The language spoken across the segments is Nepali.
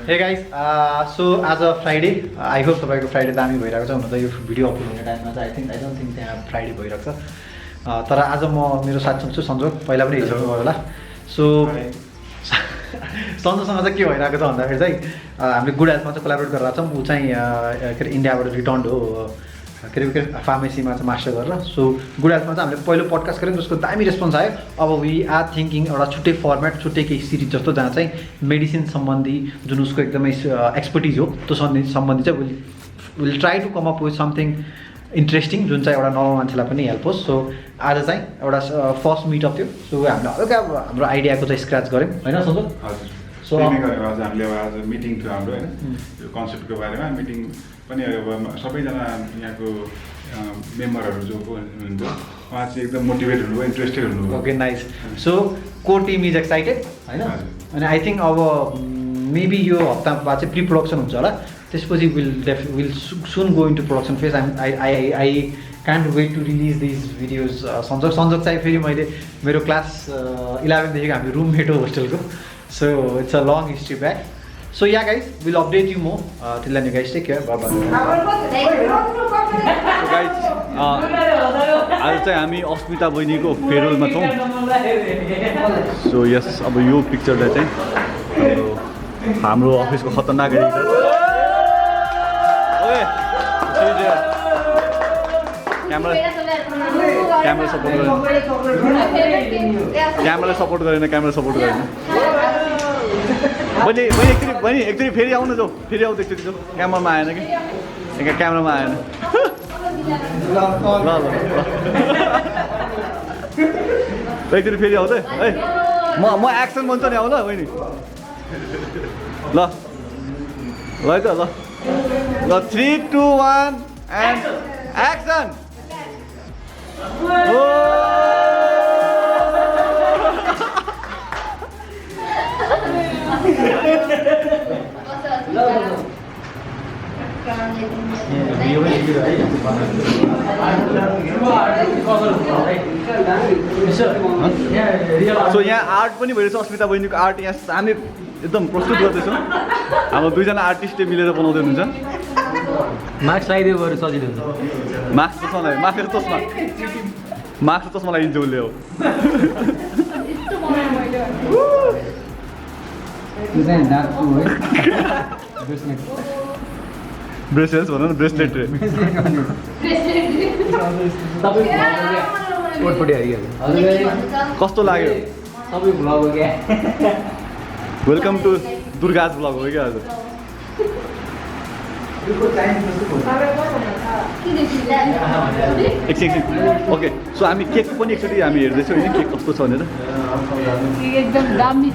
हे गाइस सो आज फ्राइडे आई होप तपाईँको फ्राइडे दामी भइरहेको छ हुन त यो भिडियो अपलोड हुने टाइममा चाहिँ आई डोन्ट थिङ्क त्यहाँ फ्राइडे भइरहेको छ तर आज म मेरो साथसँग छु सन्जोग पहिला पनि हेरिसक्नु भयो होला सो सन्जोगसँग चाहिँ के भइरहेको छ भन्दाखेरि चाहिँ हामीले गुड हेल्थमा चाहिँ कोलाबोरेट गरिरहेको छौँ ऊ चाहिँ के अरे इन्डियाबाट रिटर्न हो के अरे फार्मेसीमा चाहिँ मास्टर गरेर सो गुड हेल्थमा चाहिँ हामीले पहिलो पडकास्ट गऱ्यौँ जसको दामी रेस्पोन्स आयो अब वी आर थिङ्किङ एउटा छुट्टै फर्मेट छुट्टै केही सिरिज जस्तो जहाँ चाहिँ मेडिसिन सम्बन्धी जुन उसको एकदमै एक्सपर्टिज हो त्यो सम्बन्धी चाहिँ will try to come up with something interesting जुन चाहिँ एउटा नर्मल मान्छेलाई पनि हेल्प होस् सो आज चाहिँ एउटा फर्स्ट मिटअप थियो सो हामीले हल्का हाम्रो आइडियाको चाहिँ स्क्रच गऱ्यौँ होइन सन्जोग हजुर सो हामीले आज मिटिङ थियो हाम्रो होइन यो कन्सेप्टको बारेमा मिटिङ पनि अब सबैजना यहाँको मेम्बरहरू जो हुनुहुन्थ्यो उहाँ चाहिँ एकदम मोटिभेट हुनुभयो इन्ट्रेस्टेड हुनुभयो ओके नाइस सो को टिम इज एक्साइटेड होइन अनि आई थिङ्क अब मेबी यो हप्तामा चाहिँ प्रि प्रोडक्सन हुन्छ होला त्यसपछि will soon go into production phase I can't wait to release these videos Sanjog चाहिँ फेरि मैले मेरो क्लास 11देखिको हामी रुममेट हो होस्टेलको so it's a long history back so yeah guys will update you more till then you guys take care bye guys आज चाहिँ हामी अस्मिता बहिनीको फेयरवेलमा छौँ सो यस अब यो पिक्चरलाई चाहिँ हाम्रो अफिसको खतरनाक एडिटर क्यामेरा सपोर्ट गरेन क्यामेरा सपोर्ट गरेन बहिनी एकचोटि फेरि आउनु जाऊ फेरि आउँदा एकचोटि जाऊ क्यामरामा आएन कि यहाँ क्यामरामा आएन ल एकचोटि फेरि आउँदै है म एक्सन बन्छ नि आऊ ल बहिनी ल है त ल 3 2 1 एन्ड एक्सन सो यहाँ आर्ट पनि भइरहेछ अस्मिता बहिनीको आर्ट यहाँ हामी एकदम प्रस्तुत गर्दैछौँ हाम्रो दुईजना आर्टिस्टले मिलेर बनाउँदै हुनुहुन्छ मार्क्स लगाइदियो गएर सजिलो हुन्छ मास्क चस्मा लगायो मास्क चस्मा लगाइदिन्छ उसले हो ब्रेसलेट भनौँ न ब्रेसलेट रे कस्तो लाग्यो वेलकम टु दुर्गाज ब्लग हो क्या हजुर एकछिन ओके सो हामी केक पनि एकचोटि हामी हेर्दैछौँ होइन केक कस्तो छ भनेर एकदम दामी छ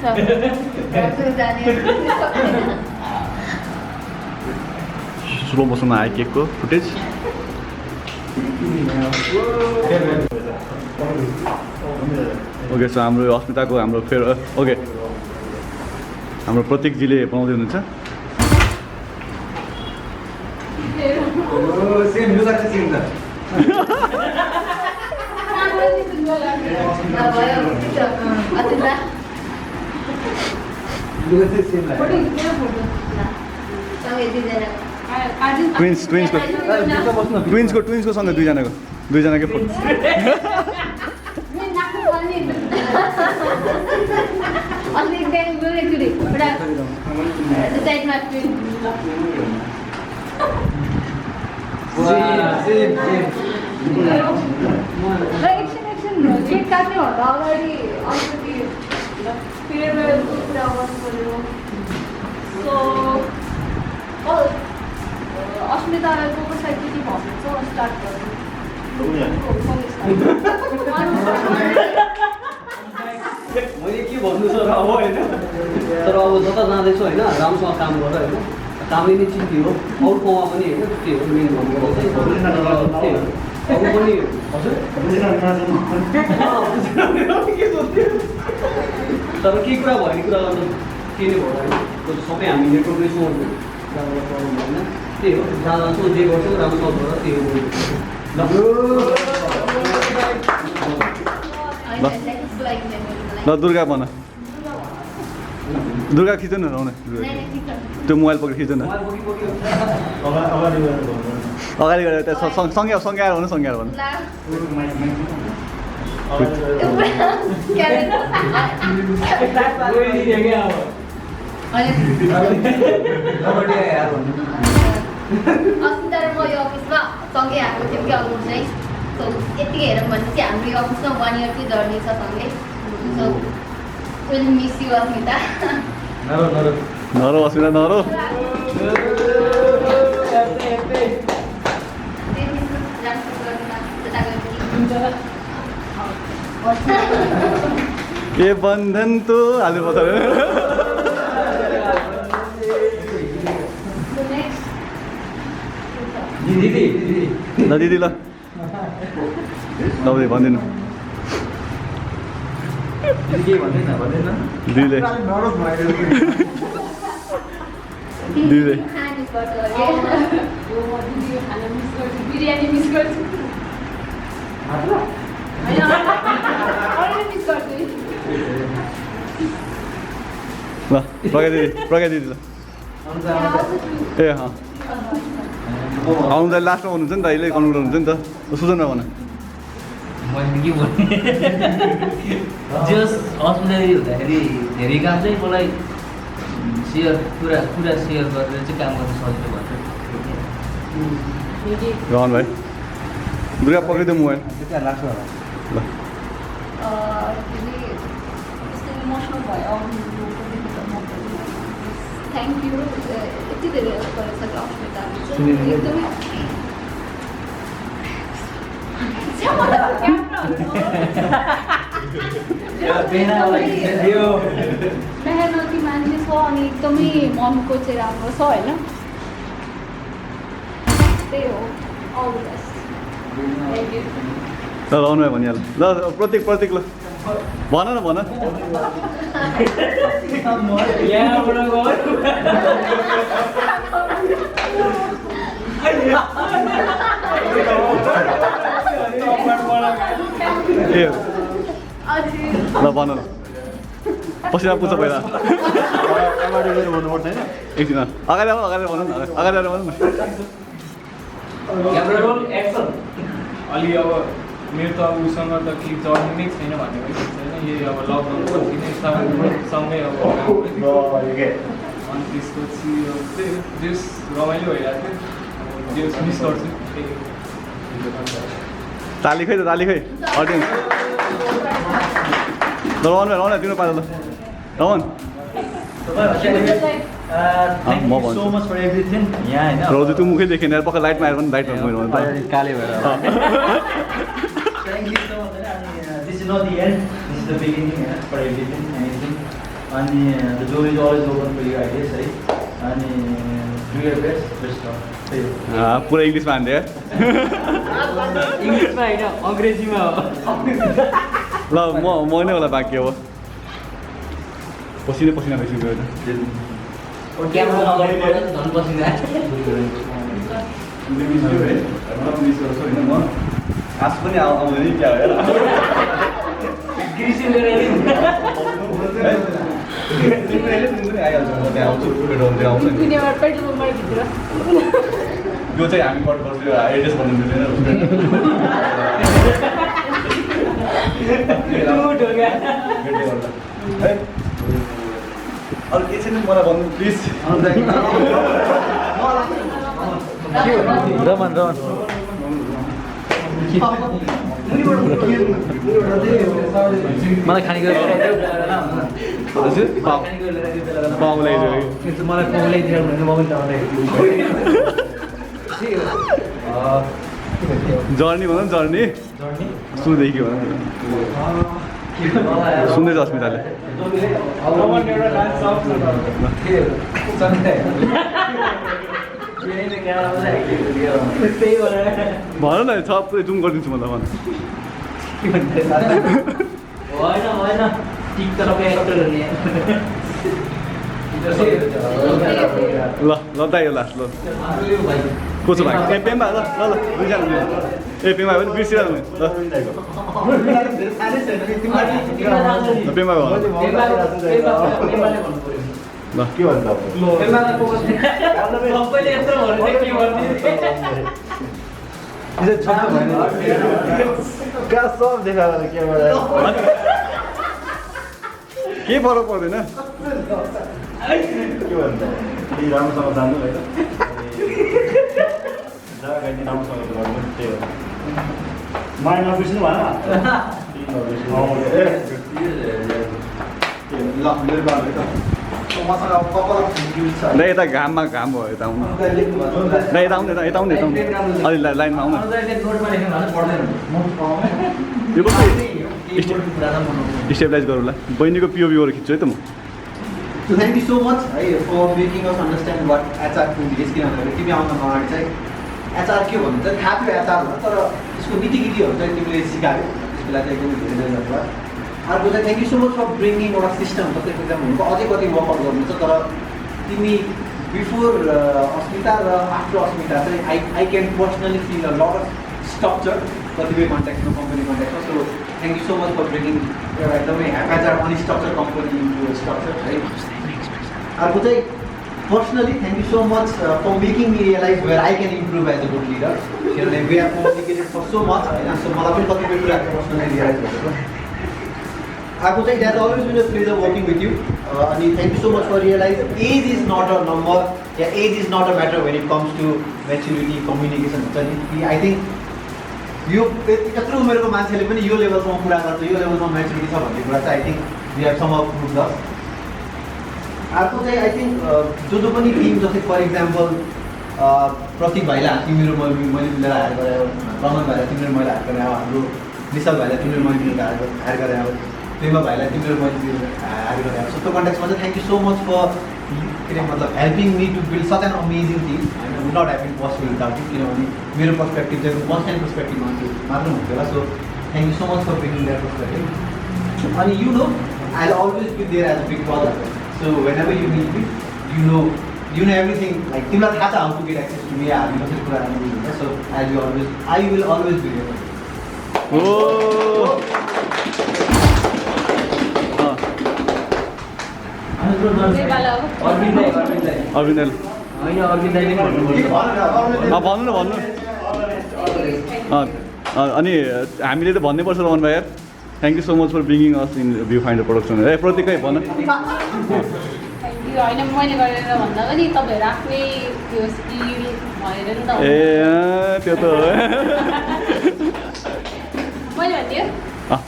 स्लो मोसनमा आयो केकको फुटेज ओके सो हाम्रो अस्मिताको हाम्रो ओके हाम्रो प्रतीकजीले बनाउँदै हुनुहुन्छ ट्विन्सको सँगै दुईजनाकै फोटो अस्मिताको साइड के भन्छ स्टार्ट गर्नु मैले के भन्नु छ र अब होइन तर अब जता जाँदैछु होइन राम्रोसँग काम गर होइन कामै नै चिन्ती हो अरू ठाउँमा पनि होइन के हो मेन भन्नु चाहिँ अरू पनि हजुर तर केही कुरा भन्ने कुरा गर्नु के नै भयो होइन सबै हामी नेटवर्कमै छौँ होइन त्यही हो जहाँ जान्छौँ जे गर्छौँ राम्रोसँग गर त्यही हो ल दुर्गा बना दुर्गा खिच्नु न आउन त्यो मोबाइल पक्रेर खिच्नु न अगाडि गएर त्यहाँ सँगै आएर भन्नु सँगै आएर भन्नु अस्ति तर म यो अफिसमा सँगै आएको थियौँ कि अलमोस्ट है सो यतिकै हेरौँ भने चाहिँ हाम्रो यो अफिसमा 1 इयरको जर्नी छ सँगै सो विल मिस यु अस्मिता नरो अस्मिता नरो ए बन्धन तो हाल्नु पर्छ ल दिदी ल तपाईँ भनिदिनु दिदीले दिदीले बिरयानी मिस गर्छु ल प्रज्ञा दिदी ल ए आउनु त लास्टमा हुनुहुन्छ नि त अहिले कन्क्लुड हुनुहुन्छ नि त सुजनमा भन मैले के भने जस हस्पिटल हुँदाखेरि धेरै काम चाहिँ मलाई कुरा सेयर गरेर चाहिँ काम गर्न सजिलो भन्छ रहन भाइ दुर्गा पक्रिदियो मोबाइल ल इमोसनल भयो थ्याङ्क यू यति धेरै हेल्प गरेछ कि अस्मिताले चाहिँ एकदमै मेहनती मान्छे छ अनि एकदमै मनको चाहिँ राम्रो छ होइन त्यही हो all the best thank you ल रहनु भाइ भनिहाल ल प्रतीक ल भन न भन ए ल भन न पसिना पुग्छ पहिला एकदिन अगाडि भनौँ न अगाडि आएर भनौँ न अलि अब मेरो त अब उसँग त केही जर्नी नै छैन भन्ने पनि छैन यही अब लकडाउन पछि नै सँगै अब अनि त्यसपछि जेस रमाइलो भइरहेको थियो जेस मिस गर्छु ताली खै अडियन्स ल रहन दिनु पाँच ल रमन म भन्छु सो मच फर एभ्रिथिङ यहाँ होइन रोजु त्यो मुखै देखेन यार पक्का लाइटमा आएर पनि लाइटमा गएर भने काले भएर this is not the end this is the beginning for everything anything अनि the door is always open for you I guess है अनि डु योर बेस्ट बेस्ट त्यही हो पुरा इङ्ग्लिसमा हान्थ्यो यार इङ्ग्लिसमा होइन अङ्ग्रेजीमा हो ल म नै होला बाँकी अब पसिना भइसक्यो क्यामेरा अगाडि पर्दा झन् पसिना आस पनि आउँदैन नि क्या हो यो चाहिँ हामी कट गर्छु एड्रेस भन्नु मिल्दैन अरू के छैन मलाई भन्नु प्लिज रमन मलाई खाने हजुर पाउलाई मलाई पाउलाइदिएर भने मोबाइल जर्नी भनौँ न जर्नी सुन्दैदेखि भनौँ सुन्दैछ अस्मिताले भन न छ पुरै जुम गरिदिन्छु म त भन होइन टिक त ल दाइ यो लास्ट ल को छ भाइ ए पेम्बा ल ल ल दुईजना ए पेम्बा पनि बिर्सिरहनु ल पेम्बा भयो ल के भन्छ सबैले यत्रो भने के भन्ने सब देखाएर के के फरक पर्दैन के भन्छ राम्रोसँग जानु होइन राम्रोसँग गर्नु त्यही हो माया नबिर्सिनु भएन ल यता घाममा घाम भयो यता आउनु ल यता आउनु यता आउनु अलि लाइनमा आउनु यो कस्तो स्टेबलाइज गरौँ ल बहिनीको पिओभीबाट खिच्छु है त म So thank you so much for making us understand what HR food is किनभने तिमी आउन अगाडि चाहिँ HR के भन्छ थाहा थियो HR भनेर तर यसको नीतिगीतिहरू चाहिँ तिमीले सिकायो त्यसको लागि एकदमै धेरै धेरै धन्यवाद अर्को चाहिँ thank you so much for bringing एउटा सिस्टम जस्तै एक्जाम हुनुको अझै कति वर्कआउट गर्नुहुन्छ तर तिमी बिफोर अस्मिता र आफ्टर अस्मिता चाहिँ I can personally feel a lot of structure कतिपय कन्ट्याक्टमा कम्पनी कन्ट्याक्टमा so thank you so much for bringing एउटा एकदमै haphazard unstructure company into structure है अर्को चाहिँ personally thank you so much for making me realise where I can improve as a good leader किनभने we are complicated for so much होइन सो मलाई पनि कतिपय कुराहरू पर्सनली रियलाइज भएको अर्को चाहिँ it has always been a pleasure working with you अनि thank you so much for realise age is not a number yeah age is not a matter when it comes to maturity communication हुन्छ नि आई थिङ्क यो यत्रो उमेरको मान्छेले पनि यो लेभलसम्म कुरा गर्छ यो लेभलसम्म मेच्युरिटी छ भन्ने कुरा चाहिँ I think we have some of prove the अर्को चाहिँ आई थिङ्क जो पनि टिम जस्तै फर इक्जाम्पल प्रतीक भाइलाई तिमीहरू मैले मिलेर हायर गरायो रमन भाइलाई तिमीहरू मैले हायर गरायो हाम्रो विशाल भाइलाई तिमीहरू मैले मिलेर हायर गरायो प्रेमा भाइलाई तिमीहरू मैले हायर गरायो सो त्यो कन्ट्याक्समा चाहिँ thank you so much for के अरे मतलब helping me to build such an amazing team होइन would not have been possible without it किनभने मेरो पर्सपेक्टिभ चाहिँ वान टाइम पर्सपेक्टिभ मात्र हुन्थ्यो होला so thank you so much for bringing their perspective अनि you know I always be there as a big brother so whenever you meet me you know everything like तिमीलाई थाहा छ how to get access to me हामी कसरी कुराहरू हुन्छ so I will always be there Arvind भन्नु न भन्नु अनि हामीले त भन्नै पर्छ रमन भाइ यार thank you so much for bringing us in viewfinder production ए प्रतीकै भन होइन मैले गरेर भन्दा पनि तपाईँहरू आफ्नै त्यो स्किल भएर नि त ए त्यो त मैले भन्यो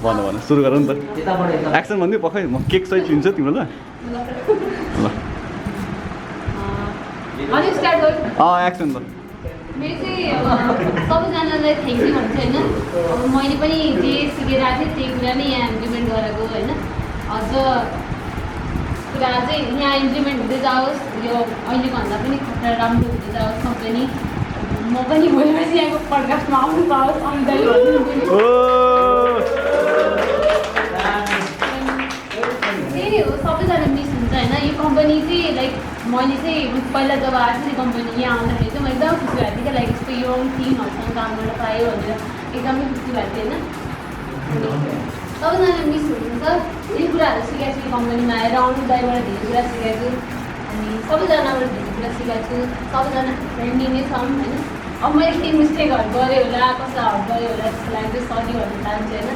भन सुरु गर नि त एक्सन भनिदियो पक्कै म केक सहित लिन्छु तिम्रो ल अनि स्टार्ट गरौँ एक्सन त मेरो चाहिँ सबैजनालाई थ्याङ्क यू भन्छ होइन अब मैले पनि जे सिकेर आएको थिएँ त्यही कुरा नै यहाँ इम्प्लिमेन्ट गरेको होइन अझ कुरा चाहिँ यहाँ इम्प्लिमेन्ट हुँदै जाओस् यो अहिलेको भन्दा पनि खतरा राम्रो हुँदै जाओस् कम्पनी म पनि भोलिपछि यहाँको पडकास्टमा आउनु पाओस् त्यही हो सबैजना मिस हुन्छ होइन यो कम्पनी चाहिँ लाइक मैले चाहिँ पहिला जब आएको थिएँ कम्पनी यहाँ आउँदाखेरि चाहिँ म एकदम खुसी भएको थिएँ क्या लाइक यस्तो यङ टिमहरूसँग काम गर्न पायो भनेर एकदमै खुसी भएको थिएँ होइन सबैजना मिस हुनुहुन्छ यही कुराहरू सिकाएको छु कम्पनीमा आएर अनु दाइबाट धेरै कुरा सिकाएको छु अनि सबैजनाबाट धेरै कुरा सिकाएको छु सबैजना फ्रेन्डली नै छौँ होइन अब मैले केही मिस्टेकहरू गरेँ होला कसैहरू गरेँ होला त्यसको लागि चाहिँ सरी भन्न चाहन्छु होइन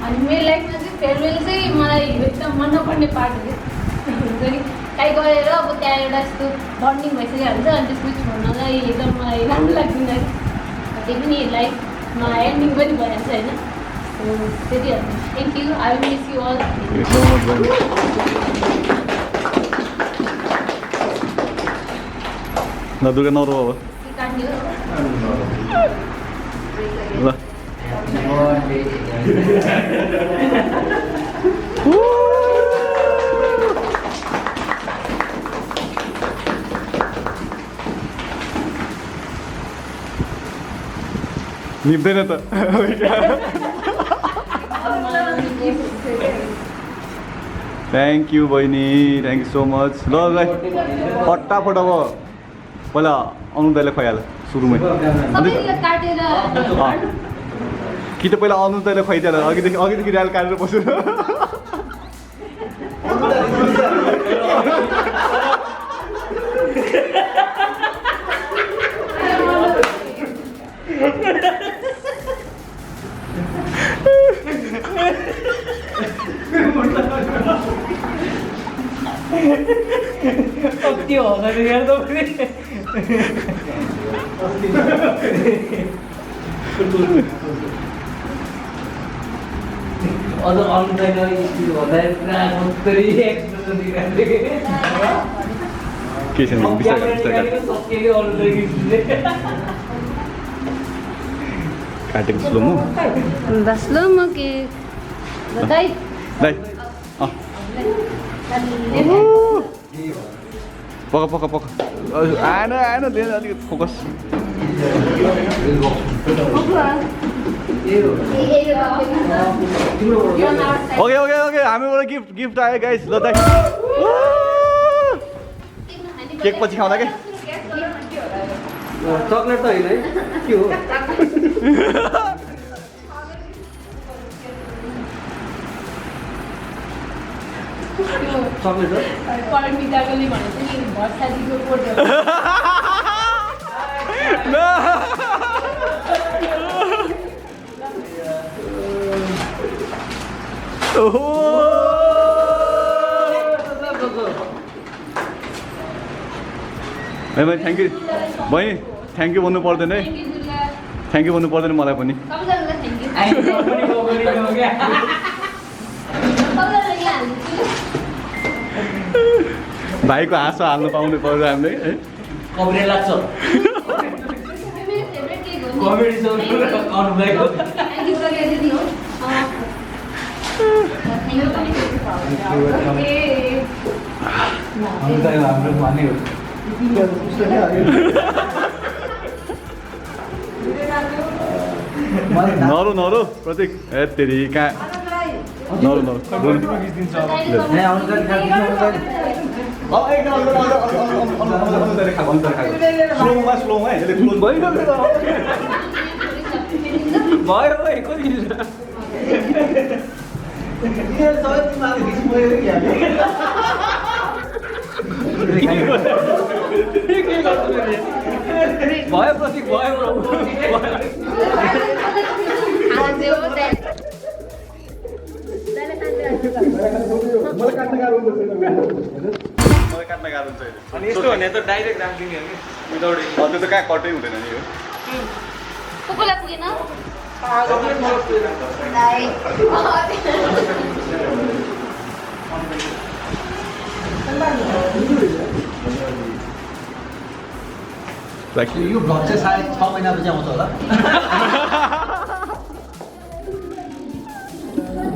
अनि मेरो लाइफमा चाहिँ फेयरवेल चाहिँ मलाई एकदम मन नपर्ने पार्ट हो क्या हुन्छ नि काहीँ गएर अब त्यहाँ एउटा यस्तो बन्डिङ भइसकेको हुन्छ अनि त्यसपछि छोड्नलाई एकदम मलाई राम्रो लाग्दैन त्यही पनि लाइफमा एन्डिङ पनि भइहाल्छ होइन त्यति हो thank you I will miss you all ल दुर्गा नरो अब काट्ने ल निप्दैन त थ्याङ्क यू बहिनी थ्याङ्क यू सो मच ल फटाफट अब पहिला अनु दाइले खुवाइहाल सुरुमै सबैले काटेर कि त पहिला अनु तैँले खुवाइदिएर अघिदेखि ऱ्याल काटेर बस्यो के होला नि यार तपाईँ अझ अनलाइन स्किल भन्दाखेरि पुरा मस्तरी एक्सप्रेसन दिइरहेको के छैन बिस्तारै सकियो अनलाइन काटेको स्लोमो बस्लो म के दाइ दाइ पक पक पक आएन आएन लिएर अलिकति फोकस ओके ओके ओके हामीबाट गिफ्ट आयो गाइस ल दाइ केक पछि खाउँदा के चक्लेट त होइन है के हो चक्लेट हो परमिताकोले भनेको नि भर्सादीको कोट थ्याङ्क यू बहिनी थ्याङ्क यू भन्नु पर्दैन है थ्याङ्क यू भन्नु पर्दैन मलाई पनि भाइको हाँसो हाल्नु पाउनु पर्यो हामीले है कमेडी लाग्छ कमेडी हाम्रो भन्ने हो नरो नरो प्रतीक ए तेरी कहाँ नरो नरो स्लोमा स्लोमा यसले क्लोज भयो भयो प्रतीक भयो मलाई काट्न गाह्रो हुन्छ अनि यस्तो भने त डाइरेक्ट राखिदिने हो कि विदाउट त्यो त कहाँ कटै हुँदैन नि यो कुकुरलाई पुगेन यो भ्लग चाहिँ सायद 6 महिनापछि आउँछ होला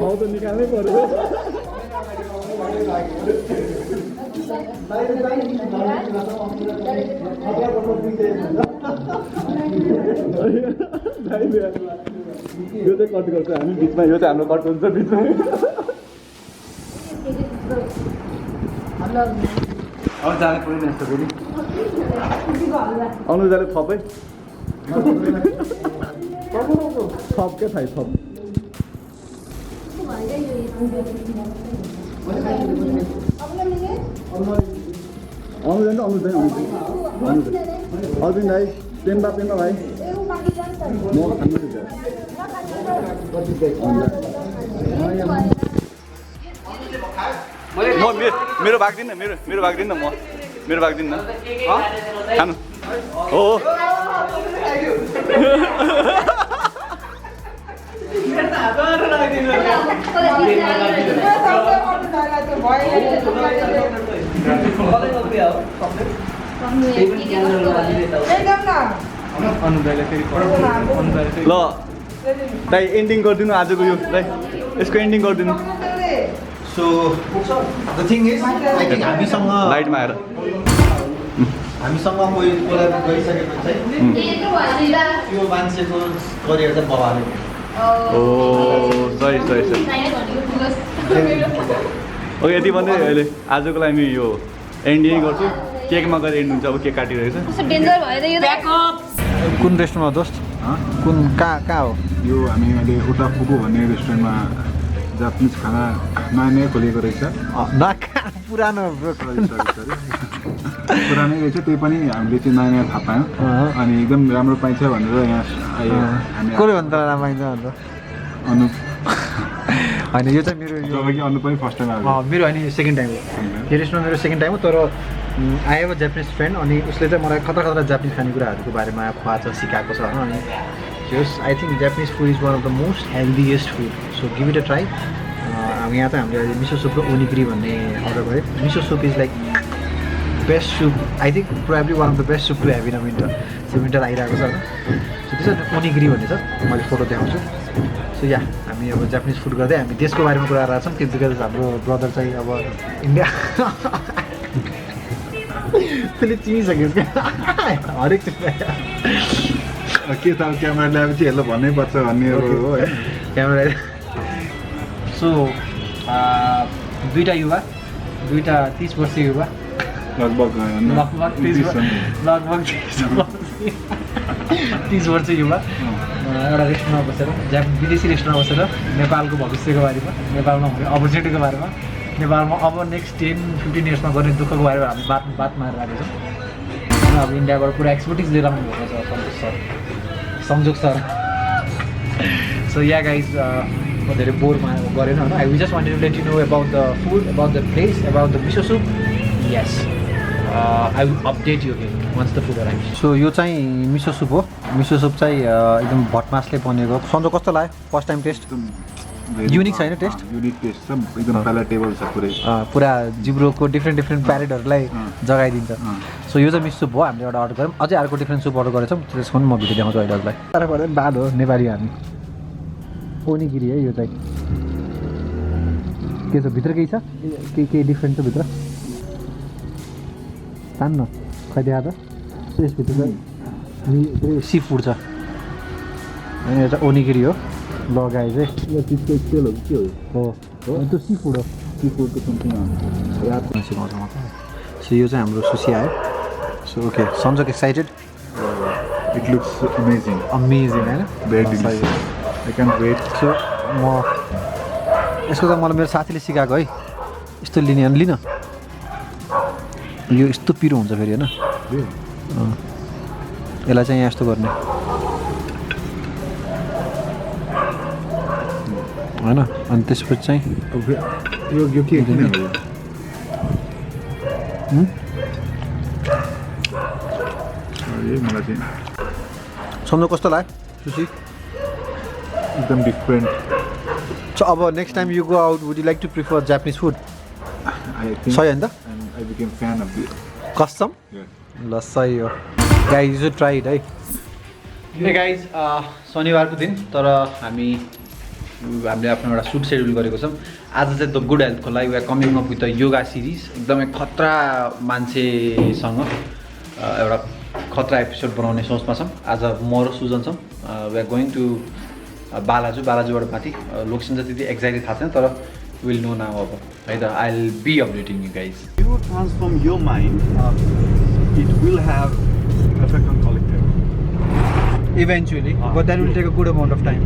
भाउ त निकाल्नै पर्यो यो चाहिँ कट गर्छ हामी बिचमा यो चाहिँ हाम्रो कट हुन्छ बिचमा अब जानु पर्दैन यस्तो फेरि अनुजाले थपै थप के थाइ थप अनुजा अरविन्द भाइ पेम्बा भाइ म मेरो भाग दिन्न मेरो भाग दिन्न म मेरो भाग दिन्न खानु हो ल दाइ एन्डिङ गरिदिनु आजको यो दाइ यसको एन्डिङ गरिदिनु so the thing is I think हामीसँग लाइटमा आएर हामीसँग कोही कोलाबरेट गरिसकेपछि चाहिँ त्यो मान्छेको करियर चाहिँ बवाल ओ सही ओके यति भन्दै अहिले आजको लागि यो एन्डिङ गर्छु केकमा गएर एन्ड हुन्छ अब केक काटिरहेछ डेन्जर भएर यो कुन रेस्टुरेन्टमा दोस्त कुन कहाँ हो यो हामी अहिले ओटाफुको भन्ने रेस्टुरेन्टमा जापानिज खाना नयाँ नयाँ खोलेको रहेछ पुरानो पुरानै रहेछ त्यही पनि हामीले चाहिँ नयाँ नयाँ थाहा पायौँ अनि एकदम राम्रो पाइन्छ भनेर यहाँ हामी कसले भन्दा राम्रो पाइन्छ अन्त अनु होइन यो चाहिँ मेरो जब कि अनु पनि फर्स्ट टाइम आएको मेरो होइन सेकेन्ड टाइम हो यो रेस्टुरेन्ट मेरो सेकेन्ड टाइम हो तर I have a Japanese friend अनि उसले चाहिँ मलाई खतरा खतरा जापानिज खानेकुराहरूको बारेमा खुवाएको छ सिकाएको छ होइन अनि just I think Japanese food is one of the most healthiest food so give it a try यहाँ चाहिँ हामीले अहिले मिसो सुप र ओनिगिरी भन्ने अर्डर गऱ्यो miso soup is like best soup I think probably one of the best soup to have in a winter so winter आइरहेको छ होइन सो त्यसो ओनिगिरी भन्ने छ मैले फोटो देखाउँछु सो या हामी अब जापानिज फुड गर्दै हामी देशको बारेमा कुरा गरेर छौँ बिकज हाम्रो ब्रदर चाहिँ अब इन्डिया त्यसले चिनिसकेको क्या हरेक चिज के त क्यामेरा ल्याएपछि यसलाई भन्नै पर्छ भन्ने हो है क्यामेरा सो दुईवटा युवा 30 वर्षीय युवा लगभग 30 वर्ष युवा एउटा रेस्टुरेन्टमा बसेर विदेशी रेस्टुरेन्टमा बसेर नेपालको भविष्यको बारेमा नेपालमा हुने अपर्च्युनिटीको बारेमा नेपालमा अब नेक्स्ट 10-15 इयर्समा गर्ने दुःखको बारेमा हामी बात मारिरहेको छौँ होइन अब इन्डियाबाट पुरा एक्सपर्टिज लिएर आउनु भएको छ संजोग सर सो या गाइज म धेरै बोर गरेन होइन I just wanted to let you know about the food about the place about the miso soup yes I will update you again once the food arrive so यो चाहिँ मिसो सुप हो मिसो सुप चाहिँ एकदम भटमासले बनेको सन्जो कस्तो लाग्यो फर्स्ट टाइम टेस्ट युनिक छैन टेस्ट युनिक टेस्ट छ एकदम प्यालेटेबल छ पुरै पुरा जिब्रोको डिफ्रेन्ट प्यालेटहरूलाई जगाइदिन्छ सो यो चाहिँ मिसो सुप हो हामीले एउटा अर्डर गऱ्यौँ अझै अर्को डिफ्रेन्ट सुप अर्डर गरेछौँ त्यसको पनि म भिडियो देखाउँछु अहिले तर बाल हो नेपाली हामी ओनिगिरी है यो चाहिँ के छ भित्र केही छ केही डिफ्रेन्ट छ भित्र तान्न खै देखा त त्यसभित्र चाहिँ सी फुड छ अनि यो चाहिँ ओनिगिरी हो लगाए चाहिँ यो चिजको स्पेलहरू के हो त्यो सी फुड हो सी फुडको समथिङ सिकाउँछ म सो यो चाहिँ हाम्रो सुसी आयो so okay Sanjak excited it looks amazing होइन very I can wait so म यसको त मलाई मेरो साथीले सिकाएको है यस्तो लिने अनि लिन यो यस्तो पिरो हुन्छ फेरि होइन यसलाई चाहिँ यहाँ यस्तो गर्ने होइन अनि त्यसपछि चाहिँ यो के किन हो मलाई चाहिँ सम्झो कस्तो लाग्यो सुसी एकदम डिफरेन्ट सो अब next time you go out would you like to prefer Japanese food I think सही होइन त I became fan of this custom ल सही हो गाइज यु ट्राई इट है गाइज शनिबारको दिन तर हामीले आफ्नो एउटा सुट सेड्युल गरेको छौँ आज चाहिँ द गुड हेल्थको लागि we are coming up with the yoga series एकदमै खतरा मान्छेसँग एउटा खतरा एपिसोड बनाउने सोचमा छौँ आज म र सुजन छौँ वी आर गोइङ टु बालाजुबाट माथि लोकेसन चाहिँ त्यति एक्ज्याक्टली थाहा छैन तर विल नो नाउ अब है त I will be updating you guys You transform your mind, it will have effect on collective. Eventually but that will take a good amount of time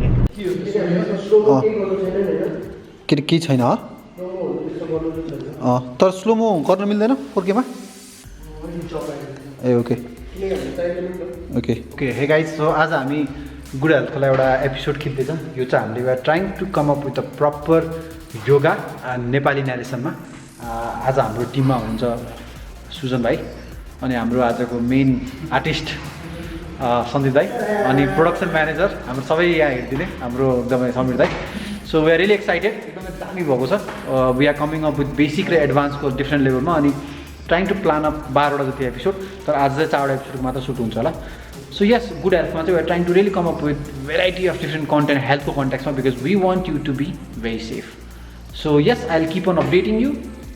केही छैन तर स्लोमो गर्न मिल्दैन 4K-मा eh okay hey guys so आज हामी गुड हेल्थको लागि एउटा एपिसोड खिच्दैछौँ यो चाहिँ हामीले we are trying to come up with a proper yoga Nepali नेरेसनमा आज हाम्रो टिममा हुनुहुन्छ सुजन भाइ अनि हाम्रो आजको मेन आर्टिस्ट सन्दीप दाई अनि प्रोडक्सन म्यानेजर हाम्रो सबै यहाँ हेरिदिने हाम्रो एकदमै समीर दाई so we are really excited एकदमै दामी भएको छ we are coming up with basic र एडभान्सको डिफ्रेन्ट लेभलमा अनि ट्राइङ टु प्लान अप 12वटा जति एपिसोड तर आज चाहिँ 4वटा एपिसोडको मात्र सुट हुन्छ होला सो यस गुड हेल्थमा चाहिँ we are trying to really come up with variety of different content हेल्थको कन्टेक्समा because we want you to be very safe so yes I will keep on updating you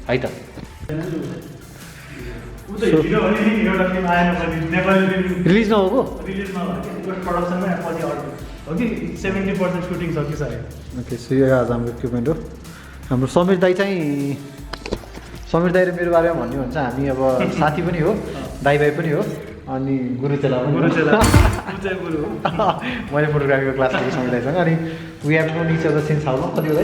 है त रिलिज नभएको ओके सो यो आज हाम्रो इक्विपमेन्ट हो हाम्रो समीर दाई चाहिँ समीर दाई र मेरो बारेमा भन्ने हो भने चाहिँ हामी अब साथी पनि हो दाई भाइ पनि हो अनि गुरुचेला पनि गुरुचेला चाहिँ गुरु हो। मैले फोटोग्राफीको क्लास लिएको समीरदाईसँग अनि we have known each other since how long कति हो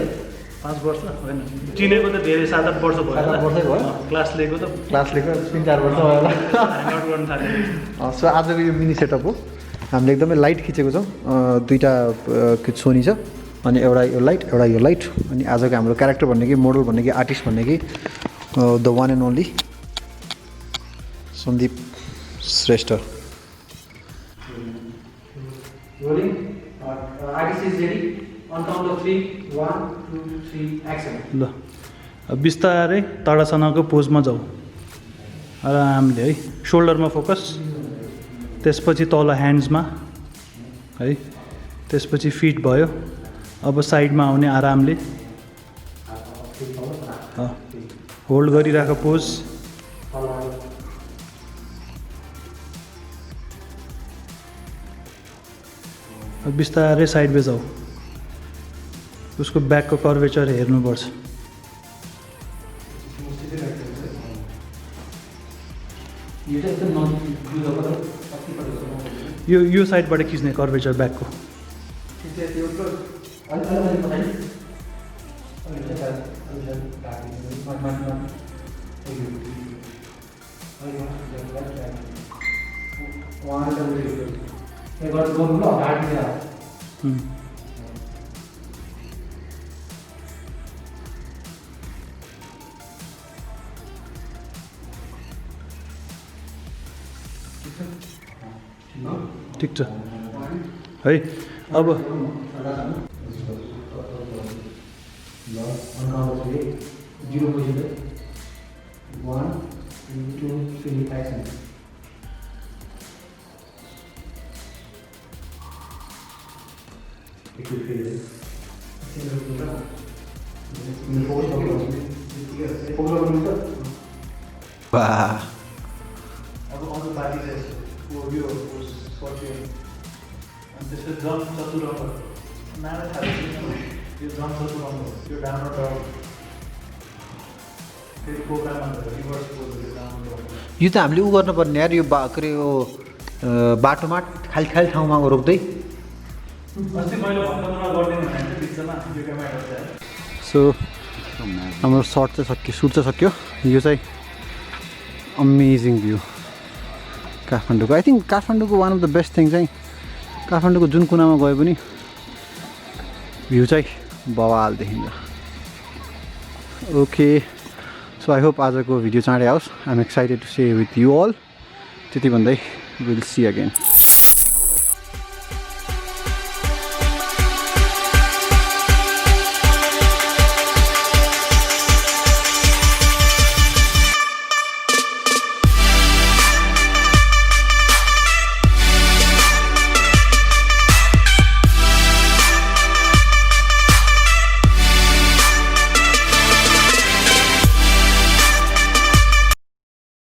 5 वर्ष होइन चिनेको त धेरै 7-8 वर्ष भयो 7-8 वर्षै भयो क्लास लिएको त क्लास लिएको 3-4 वर्ष भयो होला ह्याङआउट गर्न थालेको सो आजको यो मिनी सेटअप हो हामीले एकदमै लाइट खिचेको छौँ दुईवटा सोनी छ अनि एउटा यो लाइट अनि आजको हाम्रो क्यारेक्टर भन्ने कि मोडल भन्ने कि आर्टिस्ट भन्ने कि the one and only Sandeep Shrestha ल बिस्तारै ताडासनाको पोजमा जाऊ आरामले है सोल्डरमा फोकस त्यसपछि तल ह्यान्ड्समा है त्यसपछि फिट भयो अब साइडमा आउने आरामले होल्ड गरिराख पोज बिस्तारै साइडमा जाऊ उसको ब्याकको कर्वेचर हेर्नुपर्छ यो साइडबाट खिच्ने कर्वेचर ब्याकको ठिक छ है अब यो त हामीले उ गर्नुपर्ने यार यो के अरे यो बाटोमा खाली खाली ठाउँमा रोक्दै सो हाम्रो सर्ट चाहिँ सक्यो सुट चाहिँ सक्यो यो चाहिँ अमेजिङ भ्यू काठमाडौँको आई थिङ्क काठमाडौँको one of the best thing चाहिँ काठमाडौँको जुन कुनामा गए पनि भ्यू चाहिँ बवाल देखिन्छ ओके सो आई होप आजको भिडियो चाँडै आओस् I am excited to say with you all त्यति भन्दै विल सी अगेन